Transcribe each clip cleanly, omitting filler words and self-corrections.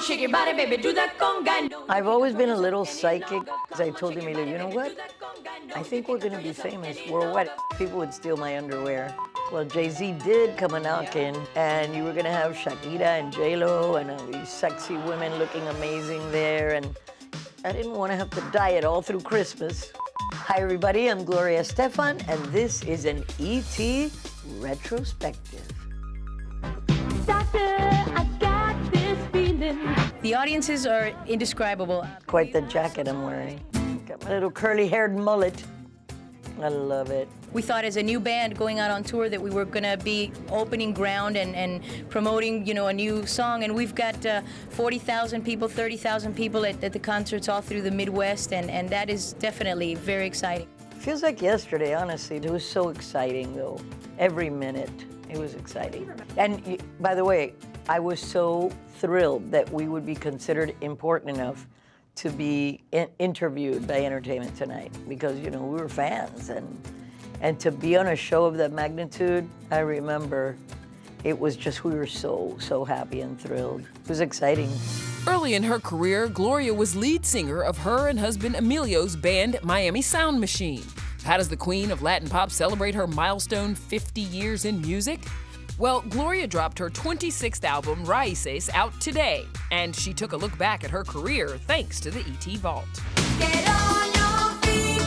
shake your body, baby, do that conga. I've always been a little psychic, because I told Emilio, you know what? I think we're going to be famous worldwide. People would steal my underwear. Well, Jay-Z did come a-knocking, and you were going to have Shakira and J-Lo and these sexy women looking amazing there, and I didn't want to have to diet all through Christmas. Hi, everybody. I'm Gloria Estefan, and this is an ET retrospective. Doctor, I got this feeling. The audiences are indescribable. Quite the jacket I'm wearing. Got my little curly-haired mullet. I love it. We thought as a new band going out on tour that we were going to be opening ground and promoting, you know, a new song. And we've got 40,000 people, 30,000 people at the concerts all through the Midwest. And that is definitely very exciting. Feels like yesterday, honestly. It was so exciting, though. Every minute, it was exciting. And by the way, I was so thrilled that we would be considered important enough to be interviewed by Entertainment Tonight, because, you know, we were fans, and to be on a show of that magnitude, I remember it was just, we were so happy and thrilled. It was exciting. Early in her career, Gloria was lead singer of her and husband Emilio's band Miami Sound Machine. How does the queen of Latin pop celebrate her milestone 50 years in music? Well, Gloria dropped her 26th album, Raíces, out today, and she took a look back at her career thanks to the ET Vault. Get on your feet.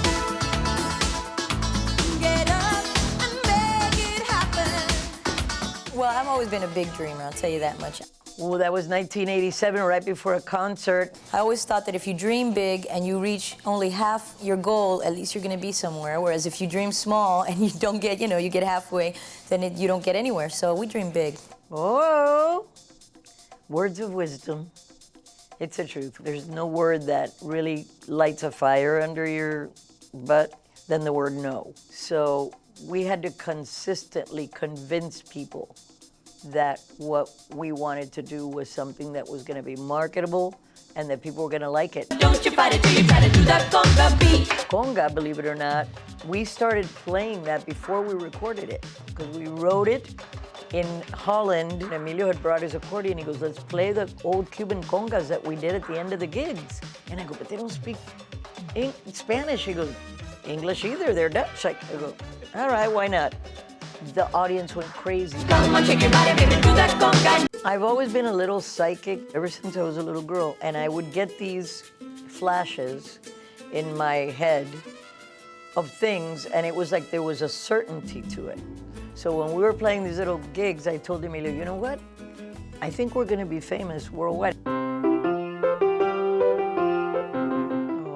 Get up and make it happen. Well, I've always been a big dreamer, I'll tell you that much. Well, that was 1987, right before a concert. I always thought that if you dream big and you reach only half your goal, at least you're going to be somewhere. Whereas if you dream small and you don't get, you know, you get halfway, then you don't get anywhere. So we dream big. Oh, words of wisdom. It's the truth. There's no word that really lights a fire under your butt than the word no. So we had to consistently convince people that what we wanted to do was something that was going to be marketable and that people were going to like it. Don't you fight it till you try to do that conga beat. Conga, believe it or not, we started playing that before we recorded it, because we wrote it in Holland. Emilio had brought his accordion. He goes, let's play the old Cuban congas that we did at the end of the gigs. And I go, but they don't speak Spanish. He goes, English either, they're Dutch. I go, all right, why not? The audience went crazy. Come on, shake your body, baby, do that conga. I've always been a little psychic ever since I was a little girl, and I would get these flashes in my head of things, and it was like there was a certainty to it. So when we were playing these little gigs, I told Emilio, you know what? I think we're going to be famous worldwide. Oh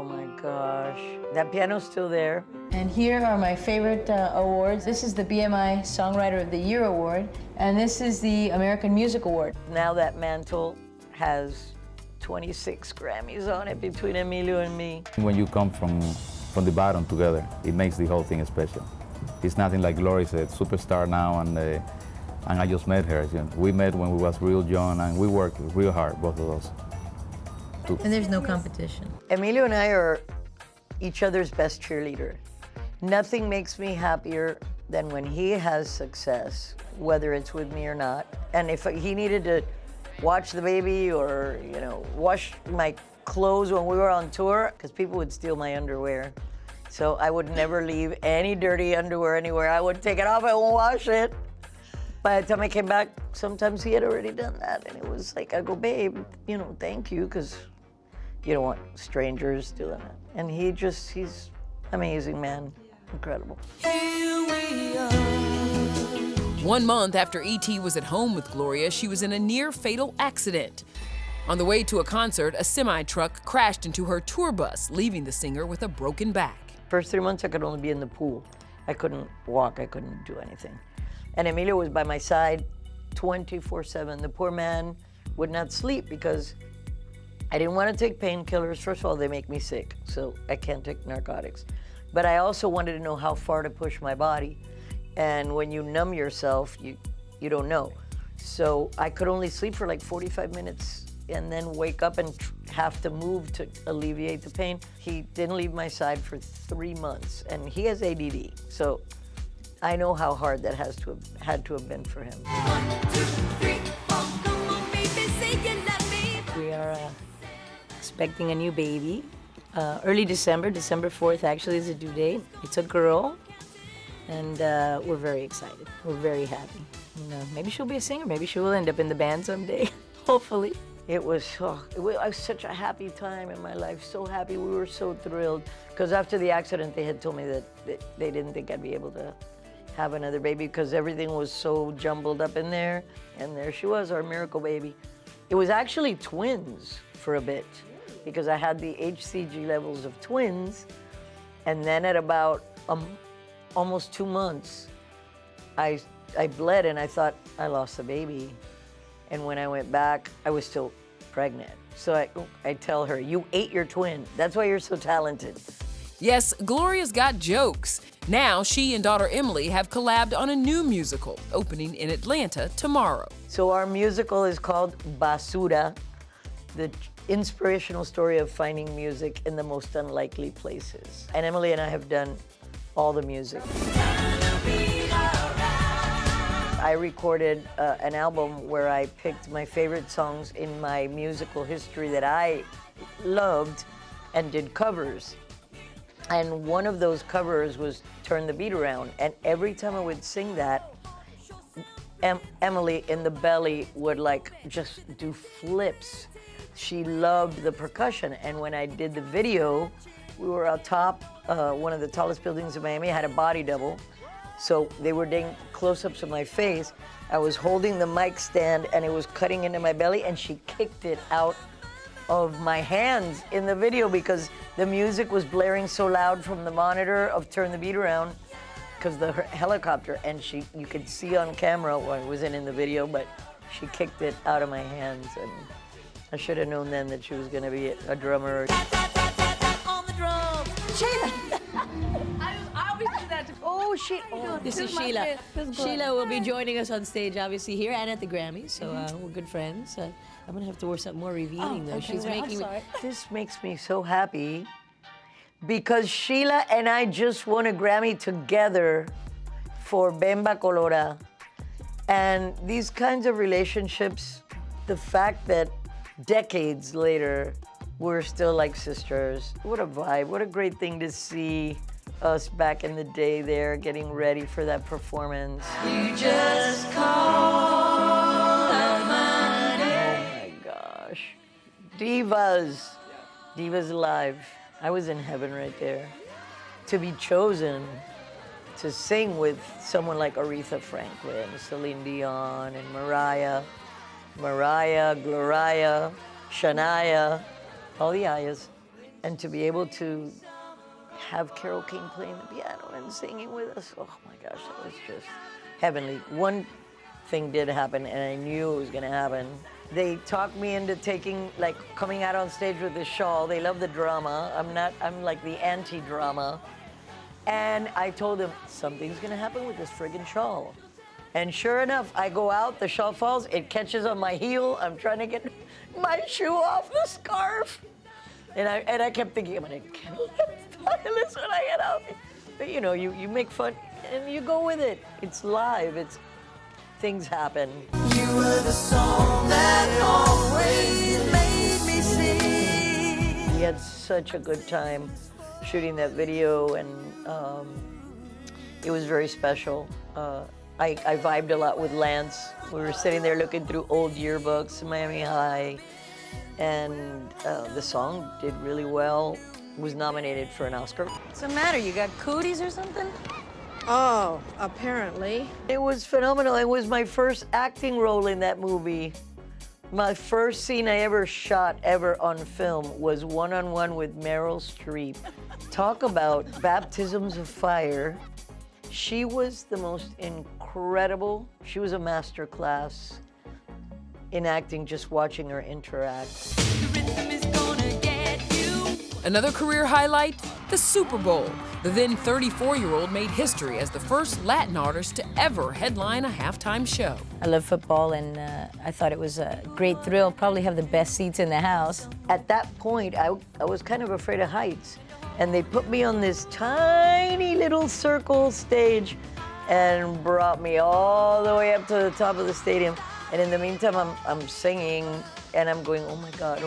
my gosh. That piano's still there. And here are my favorite awards. This is the BMI Songwriter of the Year Award, and this is the American Music Award. Now that mantle has 26 Grammys on it between Emilio and me. When you come from the bottom together, it makes the whole thing special. It's nothing like Gloria's a superstar now, and I just met her. You know, we met when we was real young, and we worked real hard, both of us. And there's no competition. Emilio and I are each other's best cheerleader. Nothing makes me happier than when he has success, whether it's with me or not. And if he needed to watch the baby or, you know, wash my clothes when we were on tour, because people would steal my underwear. So I would never leave any dirty underwear anywhere. I would take it off and wash it. By the time I came back, sometimes he had already done that. And it was like, I go, babe, you know, thank you, because you don't want strangers doing it. And he's amazing, man. Incredible. Here we are. 1 month after E.T. was at home with Gloria, she was in a near-fatal accident. On the way to a concert, a semi-truck crashed into her tour bus, leaving the singer with a broken back. First 3 months, I could only be in the pool. I couldn't walk, I couldn't do anything. And Emilio was by my side 24/7. The poor man would not sleep because I didn't want to take painkillers. First of all, they make me sick, so I can't take narcotics. But I also wanted to know how far to push my body. And when you numb yourself, you don't know. So I could only sleep for like 45 minutes and then wake up and have to move to alleviate the pain. He didn't leave my side for 3 months, and he has ADD. So I know how hard that had to have been for him. 1, 2, 3, 4, come on, baby, say you love me. We expecting a new baby. Early December, December 4th actually is the due date. It's a girl, and we're very excited. We're very happy. And, maybe she'll be a singer. Maybe she will end up in the band someday, hopefully. It was such a happy time in my life, so happy. We were so thrilled. Because after the accident, they had told me that they didn't think I'd be able to have another baby because everything was so jumbled up in there. And there she was, our miracle baby. It was actually twins for a bit because I had the HCG levels of twins. And then at about almost 2 months, I bled and I thought I lost the baby. And when I went back, I was still pregnant. So I tell her, you ate your twin. That's why you're so talented. Yes, Gloria's got jokes. Now she and daughter Emily have collabed on a new musical, opening in Atlanta tomorrow. So our musical is called Basura, the inspirational story of finding music in the most unlikely places. And Emily and I have done all the music. I recorded an album where I picked my favorite songs in my musical history that I loved and did covers. And one of those covers was Turn the Beat Around. And every time I would sing that, Emily in the belly would like just do flips. She loved the percussion. And when I did the video, we were atop one of the tallest buildings in Miami. I had a body double. So they were doing close-ups of my face. I was holding the mic stand and it was cutting into my belly and she kicked it out of my hands in the video because the music was blaring so loud from the monitor of Turn the Beat Around because the helicopter, and you could see on camera, well, it wasn't in the video, but she kicked it out of my hands, and I should have known then that she was gonna be a drummer. On the drum. Sheila! I always do that. Oh, This is Sheila. Sheila will be joining us on stage, obviously, here and at the Grammys, so we're good friends. I'm gonna have to wear something more revealing, though. okay, She's making me... This makes me so happy because Sheila and I just won a Grammy together for Bemba Colora. And these kinds of relationships, the fact that decades later, we're still like sisters. What a vibe, what a great thing to see us back in the day there getting ready for that performance. You just call out my name. Oh my gosh. Divas. Divas Live. I was in heaven right there. To be chosen to sing with someone like Aretha Franklin, Celine Dion, and Mariah, Gloria, Shania, all the Ayas, and to be able to have Carole King playing the piano and singing with us, oh my gosh, that was just heavenly. One thing did happen, and I knew it was gonna happen. They talked me into coming out on stage with this shawl. They love the drama. I'm like the anti-drama. And I told them, something's gonna happen with this friggin' shawl. And sure enough, I go out, the shawl falls, it catches on my heel. I'm trying to get my shoe off the scarf. And I kept thinking, I'm gonna kill this when I get out. But you know, you make fun and you go with it. It's live, things happen. You were the song that always made me sing. We had such a good time shooting that video, and it was very special. I vibed a lot with Lance. We were sitting there looking through old yearbooks, Miami High, and the song did really well. Was nominated for an Oscar. What's the matter? You got cooties or something? Oh, apparently. It was phenomenal. It was my first acting role in that movie. My first scene I ever shot on film was one-on-one with Meryl Streep. Talk about baptisms of fire. She was the most incredible. She was a master class in acting, just watching her interact. The rhythm is gonna get you. Another career highlight, the Super Bowl. The then 34-year-old made history as the first Latin artist to ever headline a halftime show. I love football, and I thought it was a great thrill. Probably have the best seats in the house. At that point, I was kind of afraid of heights. And they put me on this tiny little circle stage and brought me all the way up to the top of the stadium. And in the meantime, I'm singing and I'm going, oh my God,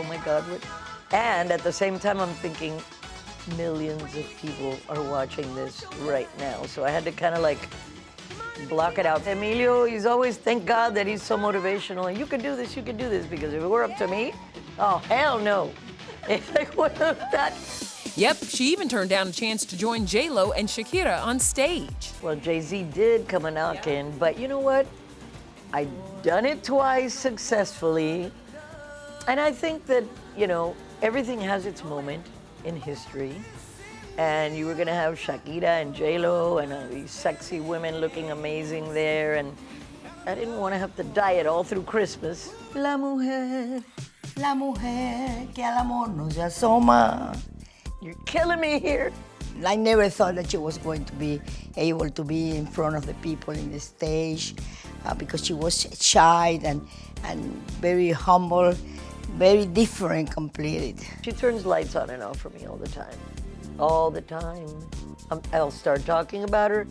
And at the same time, I'm thinking millions of people are watching this right now. So I had to kind of like block it out. Emilio, he's always, thank God that he's so motivational. And you can do this, because if it were up to me, oh, hell no. It's like, what is that? Yep, she even turned down a chance to join J-Lo and Shakira on stage. Well, Jay-Z did come a knocking, but you know what? I done it twice successfully. And I think that, you know, everything has its moment in history. And you were gonna have Shakira and J-Lo and these sexy women looking amazing there. And I didn't wanna have to diet all through Christmas. La mujer que al amor no se asoma. You're killing me here. I never thought that she was going to be able to be in front of the people in the stage because she was shy and very humble, very different completely. She turns lights on and off for me all the time. All the time. I'll start talking about her,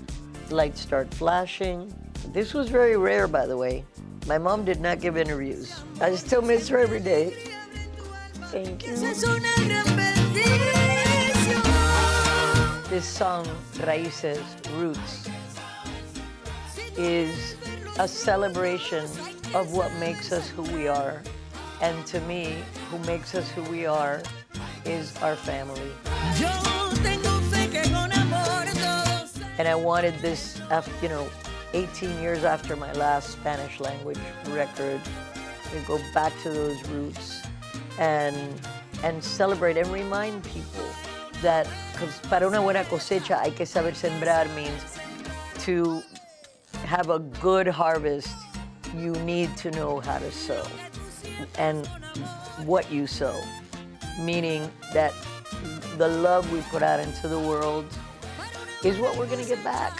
lights start flashing. This was very rare, by the way. My mom did not give interviews. I still miss her every day. Thank you. This song, Raíces, Roots, is a celebration of what makes us who we are. And to me, who makes us who we are is our family. And I wanted this, after, 18 years after my last Spanish language record, to go back to those roots and celebrate and remind people that, because para una buena cosecha hay que saber sembrar means to have a good harvest, you need to know how to sow and what you sow, meaning that the love we put out into the world is what we're going to get back.